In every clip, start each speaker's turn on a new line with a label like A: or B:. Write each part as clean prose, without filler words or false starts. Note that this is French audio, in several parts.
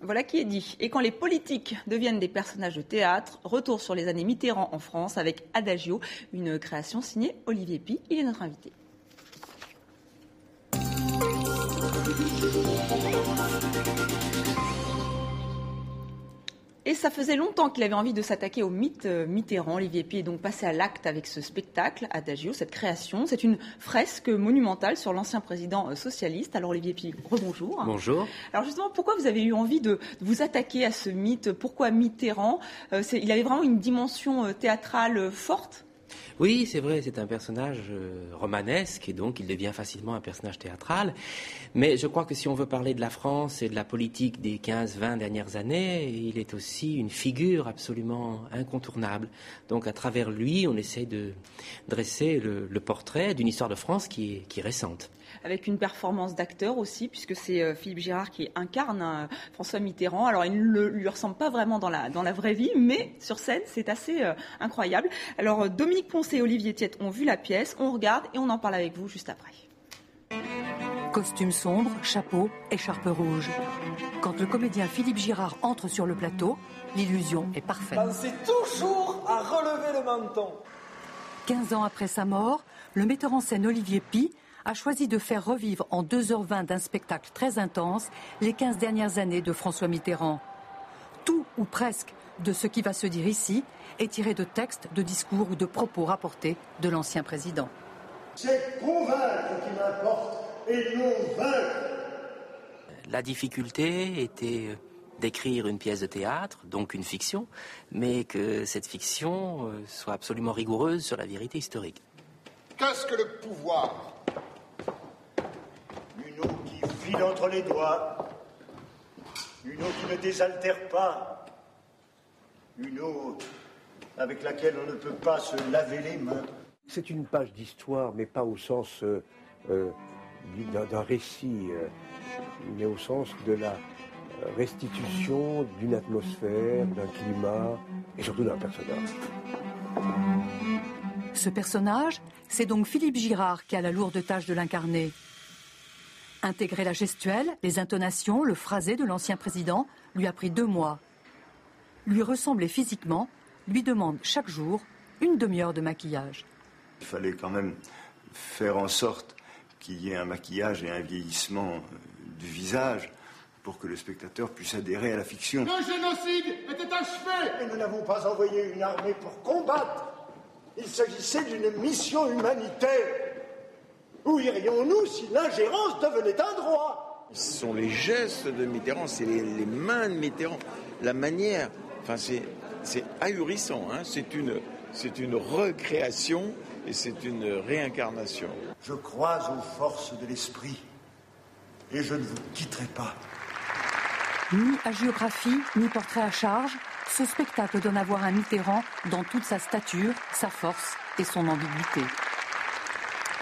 A: Voilà qui est dit. Et quand les politiques deviennent des personnages de théâtre, retour sur les années Mitterrand en France avec Adagio, une création signée Olivier Py. Il est notre invité. Et ça faisait longtemps qu'il avait envie de s'attaquer au mythe Mitterrand. Olivier Py est donc passé à l'acte avec ce spectacle, Adagio, cette création. C'est une fresque monumentale sur l'ancien président socialiste. Alors Olivier Py, rebonjour.
B: Bonjour.
A: Alors justement, pourquoi vous avez eu envie de vous attaquer à ce mythe ? Pourquoi Mitterrand ? Il avait vraiment une dimension théâtrale forte ?
B: Oui, c'est vrai, c'est un personnage romanesque et donc il devient facilement un personnage théâtral. Mais je crois que si on veut parler de la France et de la politique des 15-20 dernières années, il est aussi une figure absolument incontournable. Donc à travers lui, on essaie de dresser le portrait d'une histoire de France qui est récente.
A: Avec une performance d'acteur aussi, puisque c'est Philippe Girard qui incarne François Mitterrand. Alors, il ne lui ressemble pas vraiment dans la vraie vie, mais sur scène, c'est assez incroyable. Alors, Dominique Poncet et Olivier Tiette ont vu la pièce, on regarde et on en parle avec vous juste après.
C: Costume sombre, chapeau, écharpe rouge. Quand le comédien Philippe Girard entre sur le plateau, l'illusion est parfaite.
D: Pensez toujours à relever le menton.
C: 15 ans après sa mort, le metteur en scène Olivier Py a choisi de faire revivre en 2h20 d'un spectacle très intense les 15 dernières années de François Mitterrand. Tout ou presque de ce qui va se dire ici est tiré de textes, de discours ou de propos rapportés de l'ancien président.
E: C'est convaincre qui m'importe et non vaincre.
B: La difficulté était d'écrire une pièce de théâtre, donc une fiction, mais que cette fiction soit absolument rigoureuse sur la vérité historique.
E: Qu'est-ce que le pouvoir ? Une eau qui file entre les doigts, une eau qui ne désaltère pas, une eau avec laquelle on ne peut pas se laver les mains.
F: C'est une page d'histoire, mais pas au sens d'un récit, mais au sens de la restitution d'une atmosphère, d'un climat et surtout d'un personnage.
C: Ce personnage, c'est donc Philippe Girard qui a la lourde tâche de l'incarner. Intégrer la gestuelle, les intonations, le phrasé de l'ancien président lui a pris 2 mois. Lui ressembler physiquement lui demande chaque jour une demi-heure de maquillage.
E: Il fallait quand même faire en sorte qu'il y ait un maquillage et un vieillissement du visage pour que le spectateur puisse adhérer à la fiction.
G: Le génocide était achevé.
E: Et nous n'avons pas envoyé une armée pour combattre. Il s'agissait d'une mission humanitaire. Où irions-nous si l'ingérence devenait un droit ?
H: Ce sont les gestes de Mitterrand, c'est les mains de Mitterrand, la manière. Enfin, c'est ahurissant, hein, c'est une recréation et c'est une réincarnation.
E: Je crois aux forces de l'esprit et je ne vous quitterai pas.
C: Ni hagiographie, ni portrait à charge, ce spectacle donne à voir un Mitterrand dans toute sa stature, sa force et son ambiguïté.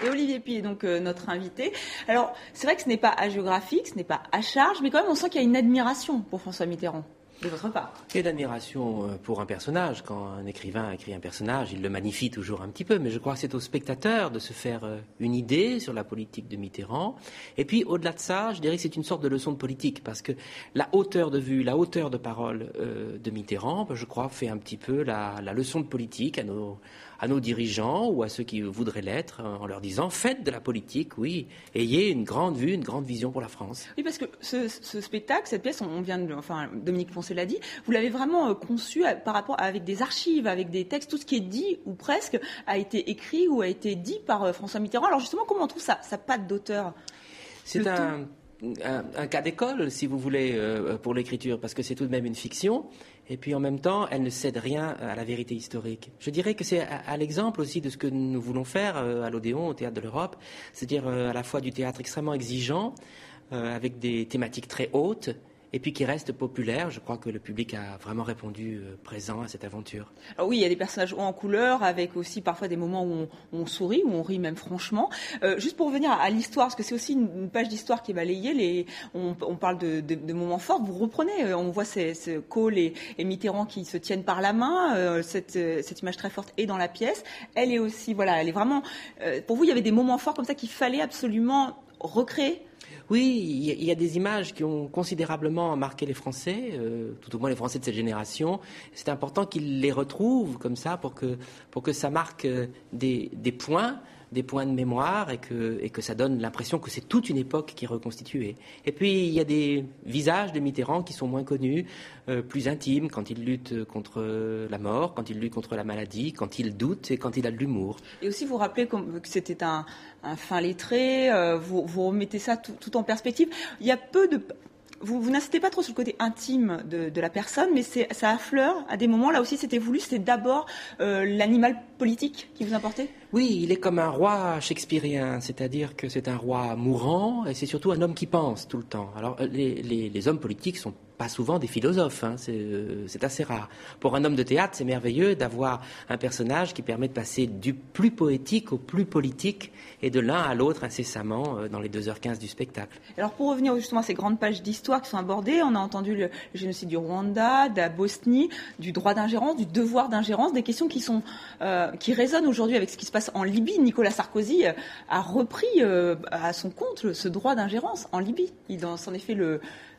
A: Et Olivier Py est donc notre invité. Alors, c'est vrai que ce n'est pas hagiographique, ce n'est pas à charge, mais quand même on sent qu'il y a une admiration pour François Mitterrand. De votre part.
B: Il y a d'admiration pour un personnage. Quand un écrivain écrit un personnage, il le magnifie toujours un petit peu. Mais je crois que c'est au spectateur de se faire une idée sur la politique de Mitterrand. Et puis, au-delà de ça, je dirais que c'est une sorte de leçon de politique. Parce que la hauteur de vue, la hauteur de parole de Mitterrand, je crois, fait un petit peu la leçon de politique à nos dirigeants ou à ceux qui voudraient l'être, en leur disant, faites de la politique, oui, ayez une grande vue, une grande vision pour la France.
A: Oui, parce que ce spectacle, cette pièce, Dominique Poncet l'a dit, vous l'avez vraiment conçu par rapport avec des archives, avec des textes, tout ce qui est dit ou presque a été écrit ou a été dit par François Mitterrand. Alors justement, comment on trouve sa patte d'auteur ?
B: C'est un cas d'école, si vous voulez, pour l'écriture, parce que c'est tout de même une fiction, et puis en même temps, elle ne cède rien à la vérité historique. Je dirais que c'est à l'exemple aussi de ce que nous voulons faire à l'Odéon, au Théâtre de l'Europe, c'est-à-dire à la fois du théâtre extrêmement exigeant, avec des thématiques très hautes, et puis qui reste populaire. Je crois que le public a vraiment répondu présent à cette aventure. Alors
A: oui, il y a des personnages hauts en couleur, avec aussi parfois des moments où on sourit, où on rit même franchement. Juste pour revenir à l'histoire, parce que c'est aussi une page d'histoire qui est balayée, on parle de moments forts, vous reprenez, on voit Kohl et Mitterrand qui se tiennent par la main, cette image très forte est dans la pièce. Elle est aussi, voilà, elle est vraiment... pour vous, il y avait des moments forts comme ça qu'il fallait absolument recréer?
B: Oui, il y a des images qui ont considérablement marqué les Français, tout au moins les Français de cette génération. C'est important qu'ils les retrouvent comme ça pour que ça marque des points de mémoire et que ça donne l'impression que c'est toute une époque qui est reconstituée. Et puis il y a des visages de Mitterrand qui sont moins connus, plus intimes, quand il lutte contre la mort, quand il lutte contre la maladie, quand il doute et quand il a de l'humour.
A: Et aussi vous rappelez que c'était un fin lettré, vous remettez ça tout en perspective. Il y a peu de... Vous n'insistez pas trop sur le côté intime de la personne, mais ça affleure à des moments. Là aussi, c'était voulu. C'était d'abord l'animal politique qui vous importait?
B: Oui, il est comme un roi shakespearien, c'est-à-dire que c'est un roi mourant et c'est surtout un homme qui pense tout le temps. Alors, les hommes politiques sont pas souvent des philosophes, hein, c'est assez rare. Pour un homme de théâtre, c'est merveilleux d'avoir un personnage qui permet de passer du plus poétique au plus politique et de l'un à l'autre incessamment dans les 2h15 du spectacle.
A: Alors pour revenir justement à ces grandes pages d'histoire qui sont abordées, on a entendu le génocide du Rwanda, de la Bosnie, du droit d'ingérence, du devoir d'ingérence, des questions qui résonnent aujourd'hui avec ce qui se passe en Libye. Nicolas Sarkozy a repris à son compte ce droit d'ingérence en Libye.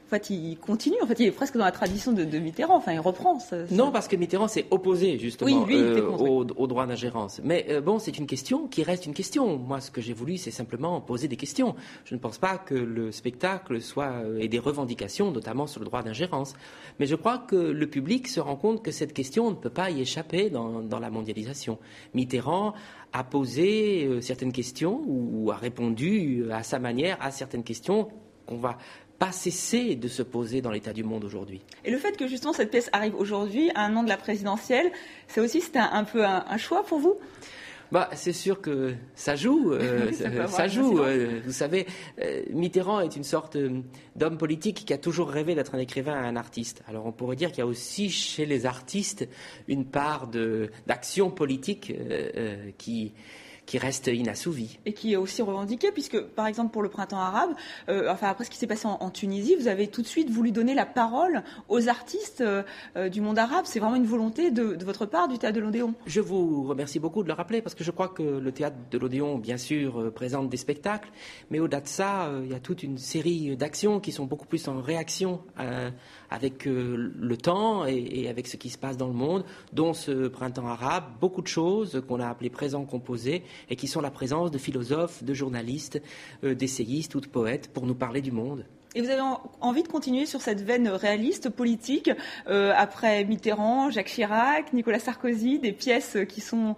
A: En fait, il continue. En fait, il est presque dans la tradition de Mitterrand. Enfin, il reprend.
B: Non, parce que Mitterrand s'est opposé justement
A: au
B: droit d'ingérence. Mais bon, c'est une question qui reste une question. Moi, ce que j'ai voulu, c'est simplement poser des questions. Je ne pense pas que le spectacle ait des revendications, notamment sur le droit d'ingérence. Mais je crois que le public se rend compte que cette question ne peut pas y échapper dans la mondialisation. Mitterrand a posé certaines questions ou a répondu à sa manière à certaines questions qu'on va pas cesser de se poser dans l'état du monde aujourd'hui.
A: Et le fait que justement cette pièce arrive aujourd'hui, à un an de la présidentielle, c'était un peu un choix pour vous?
B: C'est sûr que ça joue. Ça joue. Vous savez, Mitterrand est une sorte d'homme politique qui a toujours rêvé d'être un écrivain et un artiste. Alors on pourrait dire qu'il y a aussi chez les artistes une part d'action politique qui reste inassouvi.
A: Et qui est aussi revendiqué, puisque, par exemple, pour le printemps arabe, après ce qui s'est passé en Tunisie, vous avez tout de suite voulu donner la parole aux artistes du monde arabe. C'est vraiment une volonté de votre part, du Théâtre de l'Odéon.
B: Je vous remercie beaucoup de le rappeler, parce que je crois que le Théâtre de l'Odéon, bien sûr, présente des spectacles, mais au-delà de ça, il y a toute une série d'actions qui sont beaucoup plus en réaction avec le temps et avec ce qui se passe dans le monde, dont ce printemps arabe, beaucoup de choses qu'on a appelées présents composés, et qui sont la présence de philosophes, de journalistes, d'essayistes ou de poètes pour nous parler du monde.
A: Et vous avez envie de continuer sur cette veine réaliste, politique, après Mitterrand, Jacques Chirac, Nicolas Sarkozy, des pièces qui sont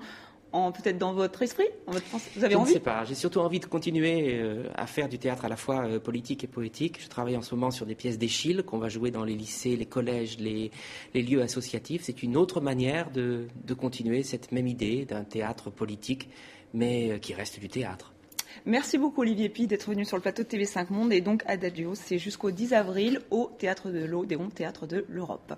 A: peut-être dans votre esprit, vous avez envie?
B: Je ne sais pas, j'ai surtout envie de continuer à faire du théâtre à la fois politique et poétique. Je travaille en ce moment sur des pièces d'Eschyle qu'on va jouer dans les lycées, les collèges, les lieux associatifs. C'est une autre manière de continuer cette même idée d'un théâtre politique, mais qui reste du théâtre.
A: Merci beaucoup Olivier Py d'être venu sur le plateau de TV5 Monde, et donc Adagio, c'est jusqu'au 10 avril au Théâtre de l'Odéon, Théâtre de l'Europe.